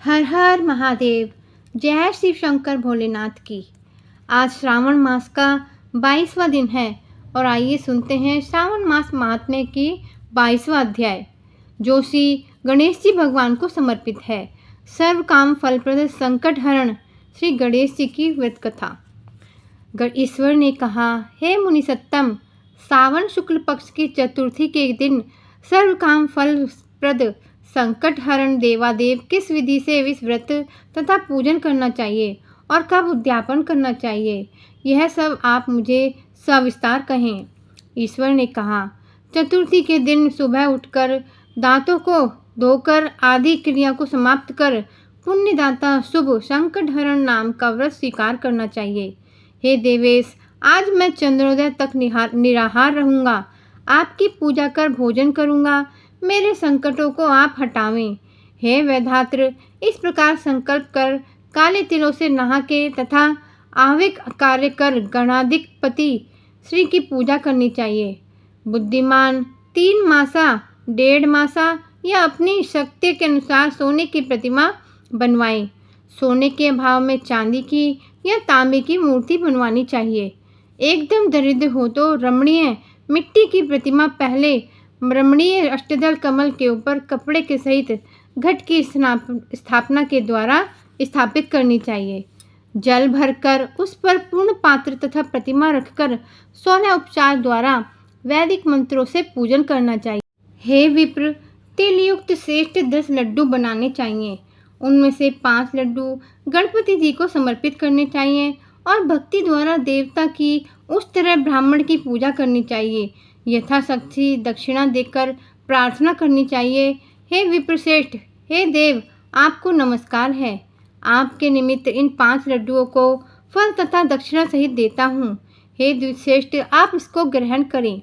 हर हर महादेव। जय शिव शंकर भोलेनाथ की। आज श्रावण मास का 22वां दिन है और आइए सुनते हैं श्रावण मास महात्म्य की 22वां अध्याय, जो श्री गणेश जी भगवान को समर्पित है। सर्व काम फलप्रद संकट हरण श्री गणेश जी की व्रत कथा। ईश्वर ने कहा, हे मुनि सत्तम, सावन शुक्ल पक्ष की चतुर्थी के दिन सर्व काम फलप्रद संकट हरण देवादेव किस विधि से इस व्रत तथा पूजन करना चाहिए और कब उद्यापन करना चाहिए, यह सब आप मुझे सविस्तार कहें। ईश्वर ने कहा, चतुर्थी के दिन सुबह उठकर दांतों को धोकर आदि क्रिया को समाप्त कर पुण्यदाता शुभ संकट हरण नाम का व्रत स्वीकार करना चाहिए। हे देवेश, आज मैं चंद्रोदय तक निराहार रहूँगा, आपकी पूजा कर भोजन करूँगा, मेरे संकटों को आप हटावें। हे वैधात्र, इस प्रकार संकल्प कर काले तिलों से नहा के तथा आह्विक कार्य कर गणाधिपति श्री की पूजा करनी चाहिए। बुद्धिमान 3 मासा, 1.5 मासा या अपनी शक्ति के अनुसार सोने की प्रतिमा बनवाएं। सोने के अभाव में चांदी की या तांबे की मूर्ति बनवानी चाहिए। एकदम दरिद्र हो तो रमणीय मिट्टी की प्रतिमा पहले रमणीय अष्टदल कमल के ऊपर कपड़े के सहित घट की स्थापना के द्वारा स्थापित करनी चाहिए। जल भरकर उस पर पूर्ण पात्र तथा प्रतिमा रखकर सोलह उपचार द्वारा वैदिक मंत्रों से पूजन करना चाहिए। हे विप्र, तिल युक्त श्रेष्ठ 10 लड्डू बनाने चाहिए। उनमें से 5 लड्डू गणपति जी को समर्पित करने चाहिए और भक्ति द्वारा देवता की उस तरह ब्राह्मण की पूजा करनी चाहिए। यथाशक्ति दक्षिणा देकर प्रार्थना करनी चाहिए। हे विप्रश्रेष्ठ, हे देव, आपको नमस्कार है। आपके निमित्त इन 5 लड्डुओं को फल तथा दक्षिणा सहित देता हूँ। हे द्विश्रेष्ठ, आप इसको ग्रहण करें।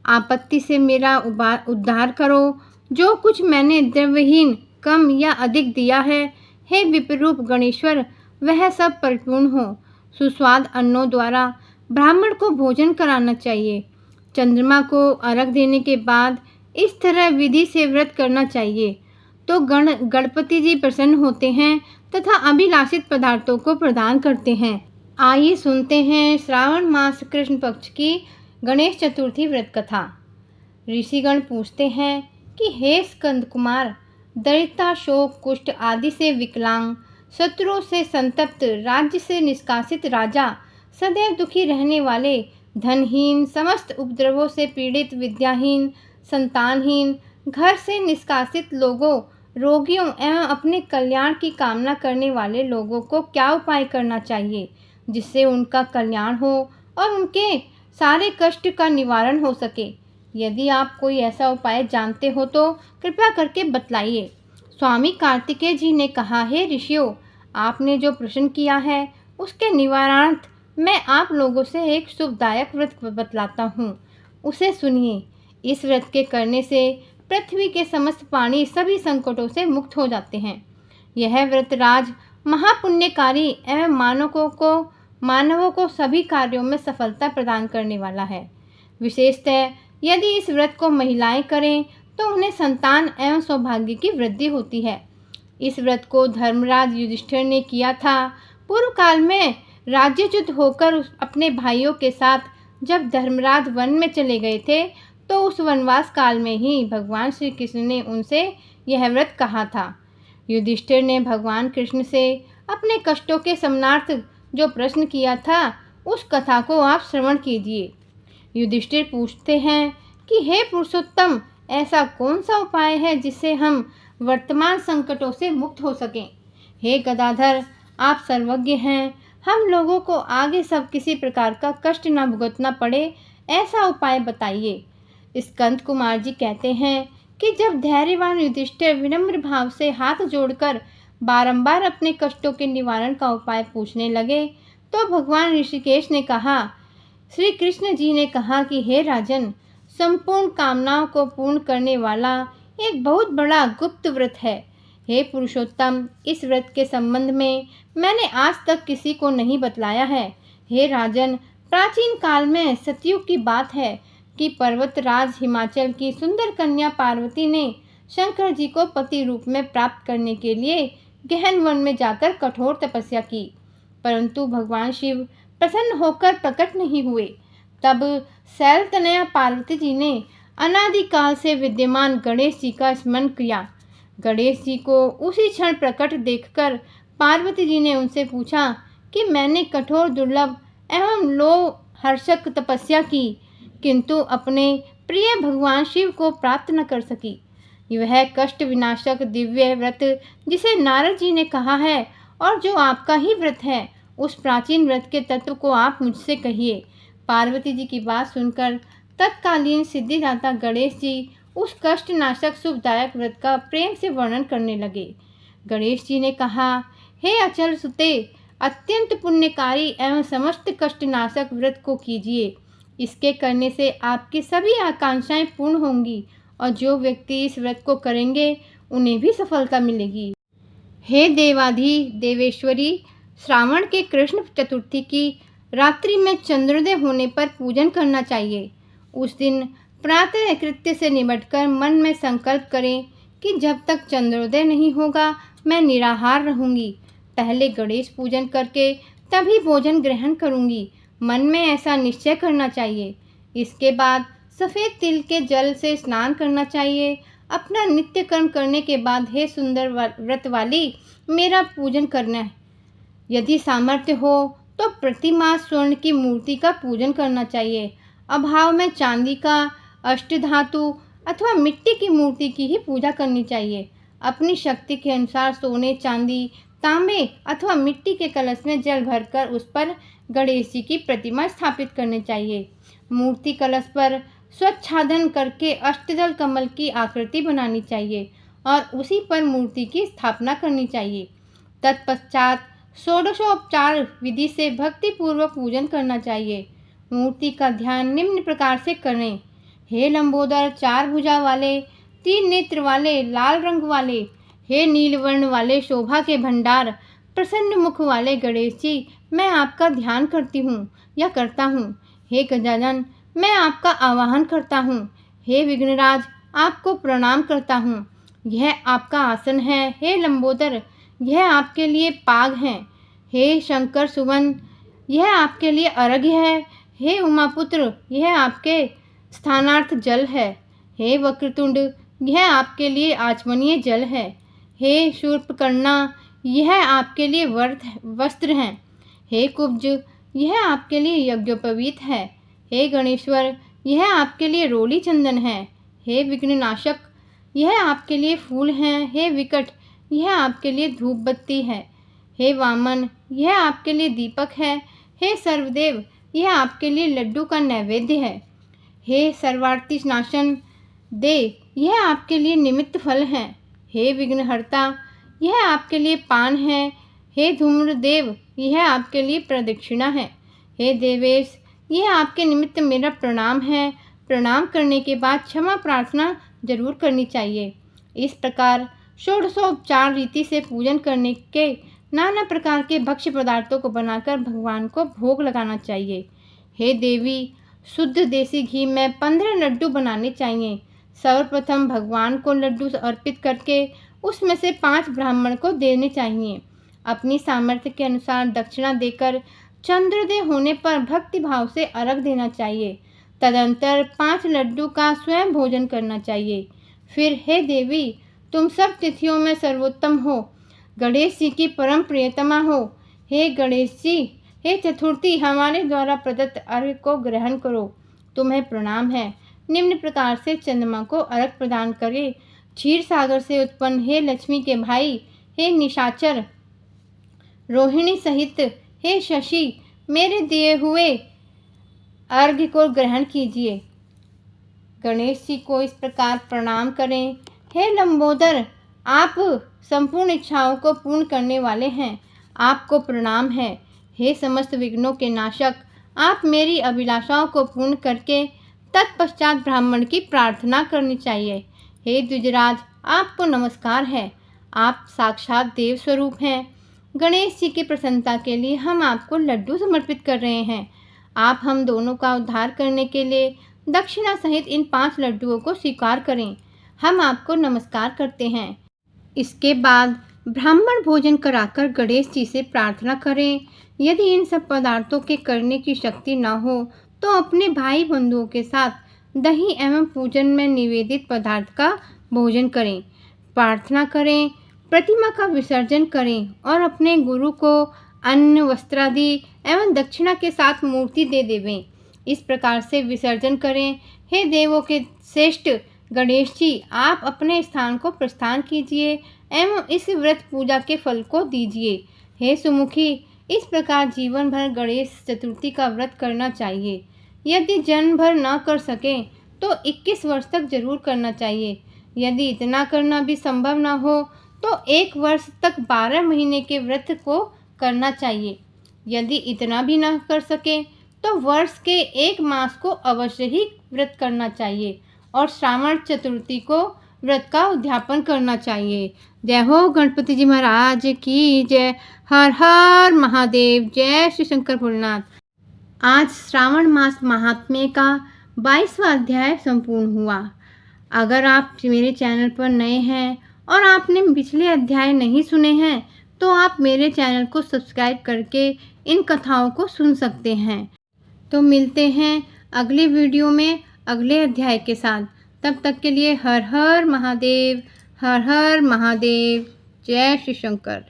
आपत्ति से मेरा उद्धार करो। जो कुछ मैंने द्रव्यहीन कम या अधिक दिया है, हे विप्ररूप गणेश्वर, वह सब परिपूर्ण हो। सुस्वाद अन्नों द्वारा ब्राह्मण को भोजन कराना चाहिए। चंद्रमा को अर्घ देने के बाद इस तरह विधि से व्रत करना चाहिए तो गणपति जी प्रसन्न होते हैं तथा अभिलाषित पदार्थों को प्रदान करते हैं। आइए सुनते हैं श्रावण मास कृष्ण पक्ष की गणेश चतुर्थी व्रत कथा। ऋषिगण पूछते हैं कि हे स्कंद कुमार, दरिद्रता, शोक, कुष्ठ आदि से विकलांग, शत्रुओं से संतप्त, राज्य से निष्कासित राजा, सदैव दुखी रहने वाले, धनहीन, समस्त उपद्रवों से पीड़ित, विद्याहीन, संतानहीन, घर से निष्कासित लोगों, रोगियों एवं अपने कल्याण की कामना करने वाले लोगों को क्या उपाय करना चाहिए जिससे उनका कल्याण हो और उनके सारे कष्ट का निवारण हो सके। यदि आप कोई ऐसा उपाय जानते हो तो कृपया करके बतलाइए। स्वामी कार्तिकेय जी ने कहा, हे ऋषियों, आपने जो प्रश्न किया है उसके निवारणार्थ मैं आप लोगों से एक शुभदायक व्रत बतलाता हूँ, उसे सुनिए। इस व्रत के करने से पृथ्वी के समस्त प्राणी सभी संकटों से मुक्त हो जाते हैं। यह व्रत राज महापुण्यकारी एवं मानवों को सभी कार्यों में सफलता प्रदान करने वाला है। विशेषतः यदि इस व्रत को महिलाएं करें तो उन्हें संतान एवं सौभाग्य की वृद्धि होती है। इस व्रत को धर्मराज युधिष्ठिर ने किया था। पूर्व काल में राज्यच्युत होकर अपने भाइयों के साथ जब धर्मराज वन में चले गए थे तो उस वनवास काल में ही भगवान श्री कृष्ण ने उनसे यह व्रत कहा था। युधिष्ठिर ने भगवान कृष्ण से अपने कष्टों के शमनार्थ जो प्रश्न किया था उस कथा को आप श्रवण कीजिए। युधिष्ठिर पूछते हैं कि हे पुरुषोत्तम, ऐसा कौन सा उपाय है जिससे हम वर्तमान संकटों से मुक्त हो सकें। हे गदाधर, आप सर्वज्ञ हैं, हम लोगों को आगे सब किसी प्रकार का कष्ट न भुगतना पड़े, ऐसा उपाय बताइए। स्कंद कुमार जी कहते हैं कि जब धैर्यवान युधिष्ठिर विनम्र भाव से हाथ जोड़कर बारंबार अपने कष्टों के निवारण का उपाय पूछने लगे तो भगवान ऋषिकेश ने कहा, श्री कृष्ण जी ने कहा कि हे राजन, संपूर्ण कामनाओं को पूर्ण करने वाला एक बहुत बड़ा गुप्त व्रत है। हे पुरुषोत्तम, इस व्रत के संबंध में मैंने आज तक किसी को नहीं बतलाया है। हे राजन, प्राचीन काल में सतयुग की बात है कि पर्वतराज हिमाचल की सुंदर कन्या पार्वती ने शंकर जी को पति रूप में प्राप्त करने के लिए गहन वन में जाकर कठोर तपस्या की, परंतु भगवान शिव प्रसन्न होकर प्रकट नहीं हुए। तब शैलतनया पार्वती जी ने अनादिकाल से विद्यमान गणेश जी का स्मरण किया। गणेश जी को उसी क्षण प्रकट देखकर पार्वती जी ने उनसे पूछा कि मैंने कठोर, दुर्लभ एवं लोहर्षक तपस्या की, किंतु अपने प्रिय भगवान शिव को प्राप्त न कर सकी। वह कष्ट विनाशक दिव्य व्रत जिसे नारद जी ने कहा है और जो आपका ही व्रत है, उस प्राचीन व्रत के तत्व को आप मुझसे कहिए। पार्वती जी की बात सुनकर तत्कालीन सिद्धिदाता गणेश जी उस कष्टनाशक शुभदायक व्रत का प्रेम से वर्णन करने लगे। गणेश जी ने कहा, हे अचल सुते, अत्यंत पुण्यकारी एवं समस्त कष्टनाशक व्रत को कीजिए। इसके करने से आपकी सभी आकांक्षाएं पूर्ण होंगी और जो व्यक्ति इस व्रत को करेंगे उन्हें भी सफलता मिलेगी। हे देवाधि देवेश्वरी, श्रावण के कृष्ण चतुर्थी की रात्रि में चंद्रोदय होने पर पूजन करना चाहिए। उस दिन प्रातः कृत्य से निपटकर मन में संकल्प करें कि जब तक चंद्रोदय नहीं होगा मैं निराहार रहूंगी। पहले गणेश पूजन करके तभी भोजन ग्रहण करूंगी। मन में ऐसा निश्चय करना चाहिए। इसके बाद सफ़ेद तिल के जल से स्नान करना चाहिए। अपना नित्य कर्म करने के बाद हे सुंदर व्रत वाली, मेरा पूजन करना है। यदि सामर्थ्य हो तो प्रतिमास स्वर्ण की मूर्ति का पूजन करना चाहिए। अभाव में चांदी का, अष्टधातु अथवा मिट्टी की मूर्ति की ही पूजा करनी चाहिए। अपनी शक्ति के अनुसार सोने, चांदी, तांबे अथवा मिट्टी के कलश में जल भरकर उस पर गणेश जी की प्रतिमा स्थापित करनी चाहिए। मूर्ति कलश पर स्वच्छादन करके अष्टदल कमल की आकृति बनानी चाहिए और उसी पर मूर्ति की स्थापना करनी चाहिए। तत्पश्चात षोडशोपचार विधि से भक्तिपूर्वक पूजन करना चाहिए। मूर्ति का ध्यान निम्न प्रकार से करें। हे लंबोदर, चार भुजा वाले, तीन नेत्र वाले, लाल रंग वाले, हे नीलवर्ण वाले, शोभा के भंडार, प्रसन्न मुख वाले गणेश जी, मैं आपका ध्यान करती हूँ या करता हूँ। हे गजानन, मैं आपका आवाहन करता हूँ। हे विघ्नराज, आपको प्रणाम करता हूँ। यह आपका आसन है। हे लंबोदर, यह आपके लिए पाग है। हे शंकर सुवन, यह आपके लिए अर्घ्य है। हे उमापुत्र, यह आपके स्थानार्थ जल है। हे वक्रतुंड, यह आपके लिए आचमनीय जल है। हे शूर्पकर्णा, यह आपके लिए वस्त्र हैं। हे कुब्ज, यह आपके लिए यज्ञोपवीत है। हे गणेश्वर, यह आपके लिए रोली चंदन है। हे विघ्ननाशक, यह आपके लिए फूल हैं। हे विकट, यह आपके लिए धूप बत्ती है। हे वामन, यह आपके लिए दीपक है। हे सर्वदेव, यह आपके लिए लड्डू का नैवेद्य है। हे सर्वार्ति नाशन दे, यह आपके लिए निमित्त फल हैं। हे विघ्नहर्ता, यह आपके लिए पान है। हे धूम्रदेव, यह आपके लिए प्रदक्षिणा है। हे देवेश, यह आपके निमित्त मेरा प्रणाम है। प्रणाम करने के बाद क्षमा प्रार्थना जरूर करनी चाहिए। इस प्रकार षोडशोपचार रीति से पूजन करने के नाना प्रकार के भक्ष्य पदार्थों को बनाकर भगवान को भोग लगाना चाहिए। हे देवी, शुद्ध देसी घी में 15 लड्डू बनाने चाहिए। सर्वप्रथम भगवान को लड्डू अर्पित करके उसमें से 5 ब्राह्मण को देने चाहिए। अपनी सामर्थ्य के अनुसार दक्षिणा देकर चंद्रोदय होने पर भक्ति भाव से अर्घ देना चाहिए। तदंतर 5 लड्डू का स्वयं भोजन करना चाहिए। फिर हे देवी, तुम सब तिथियों में सर्वोत्तम हो, गणेश जी की परम प्रियतमा हो। हे गणेश जी, हे चतुर्थी, हमारे द्वारा प्रदत्त अर्घ को ग्रहण करो। तुम्हें प्रणाम है। निम्न प्रकार से चंद्रमा को अर्घ प्रदान करे। क्षीर सागर से उत्पन्न हे लक्ष्मी के भाई, हे निशाचर, रोहिणी सहित हे शशि, मेरे दिए हुए अर्घ्य को ग्रहण कीजिए। गणेश जी को इस प्रकार प्रणाम करें। हे लंबोदर, आप संपूर्ण इच्छाओं को पूर्ण करने वाले हैं। आपको प्रणाम है। हे समस्त विघ्नों के नाशक, आप मेरी अभिलाषाओं को पूर्ण करके तत्पश्चात ब्राह्मण की प्रार्थना करनी चाहिए। हे द्विजराज, आपको नमस्कार है। आप साक्षात देव स्वरूप हैं। गणेश जी की प्रसन्नता के लिए हम आपको लड्डू समर्पित कर रहे हैं। आप हम दोनों का उद्धार करने के लिए दक्षिणा सहित इन 5 लड्डुओं को स्वीकार करें। हम आपको नमस्कार करते हैं। इसके बाद ब्राह्मण भोजन कराकर गणेश जी से प्रार्थना करें। यदि इन सब पदार्थों के करने की शक्ति न हो तो अपने भाई बंधुओं के साथ दही एवं पूजन में निवेदित पदार्थ का भोजन करें। प्रार्थना करें, प्रतिमा का विसर्जन करें और अपने गुरु को अन्न, वस्त्रादि एवं दक्षिणा के साथ मूर्ति दे देवें। इस प्रकार से विसर्जन करें। हे देवों के श्रेष्ठ गणेश जी, आप अपने स्थान को प्रस्थान कीजिए एवं इस व्रत पूजा के फल को दीजिए। हे सुमुखी, इस प्रकार जीवन भर गणेश चतुर्थी का व्रत करना चाहिए। यदि जन्म भर न कर सकें तो 21 वर्ष तक जरूर करना चाहिए। यदि इतना करना भी संभव न हो तो 1 वर्ष तक 12 महीने के व्रत को करना चाहिए। यदि इतना भी न कर सके तो वर्ष के 1 मास को अवश्य ही व्रत करना चाहिए और श्रावण चतुर्थी को व्रत का उद्यापन करना चाहिए। जय हो गणपति जी महाराज की जय। हर हर महादेव। जय श्री शंकर भोलेनाथ। आज श्रावण मास महात्म्य का 22वां अध्याय संपूर्ण हुआ। अगर आप मेरे चैनल पर नए हैं और आपने पिछले अध्याय नहीं सुने हैं तो आप मेरे चैनल को सब्सक्राइब करके इन कथाओं को सुन सकते हैं। तो मिलते हैं अगले वीडियो में अगले अध्याय के साथ। तब तक के लिए हर हर महादेव। हर हर महादेव। जय श्री शंकर।